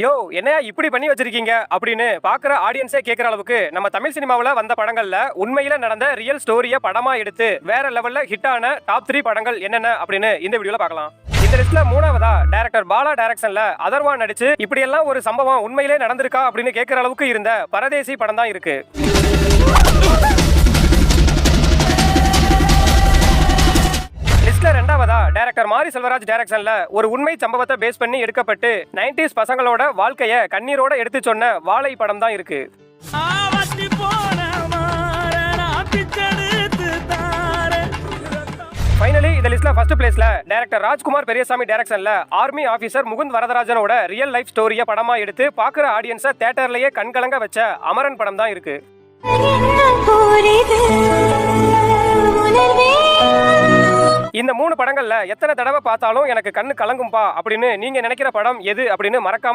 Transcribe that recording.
யோ என்னையா இப்படி பண்ணி வச்சிருக்கீங்க அப்படின்னு பாக்குற ஆடியன்ஸே கேட்கிற அளவுக்கு நம்ம தமிழ் சினிமாவில் வந்த படங்கள்ல உண்மையில நடந்த ரியல் ஸ்டோரிய படமா எடுத்து வேற லெவல்ல ஹிட்டான டாப் 3 படங்கள் என்னென்ன அப்படின்னு இந்த வீடியோல பார்க்கலாம். இந்த லிஸ்ட்ல மூணாவதா டைரக்டர் பாலா டைரக்ஷன்ல அதர்வா நடிச்சு இப்படி எல்லாம் ஒரு சம்பவம் உண்மையிலே நடந்திருக்கா அப்படின்னு கேட்கிற அளவுக்கு இருந்த பரதேசி படம் தான் இருக்கு. லிஸ்ட்ல ரெண்டாவதா டைரக்டர் மாரி செல்வராஜ் டைரக்ஷன்ல ஒரு உண்மை சம்பவத்தை பேஸ் பண்ணி எடுக்கப்பட்டு 90s பசங்களோட வாழ்க்கைய கண்ணீரோட எடுத்து சொன்ன வாழை படம் தான் இருக்கு. ஃபைனலி இந்த லிஸ்ட்ல ஃபர்ஸ்ட் பிளேஸ்ல டைரக்டர் ராஜ்குமார் பெரியசாமி டைரக்ஷன்ல ஆர்மி ஆபீசர் முகுந்த் வரதராஜனோட ரியல் லைஃப் ஸ்டோரிய படமா எடுத்து பாக்குற ஆடியன்ஸை தியேட்டர்லயே கண்கலங்க வச்ச அமரன் படம் தான் இருக்கு. இந்த 3 படங்கள்ல எத்தனை தடவை பார்த்தாலும் எனக்கு கண்ணு கலங்கும்பா அப்படின்னு நீங்க நினைக்கிற படம் எது அப்படின்னு மறக்காம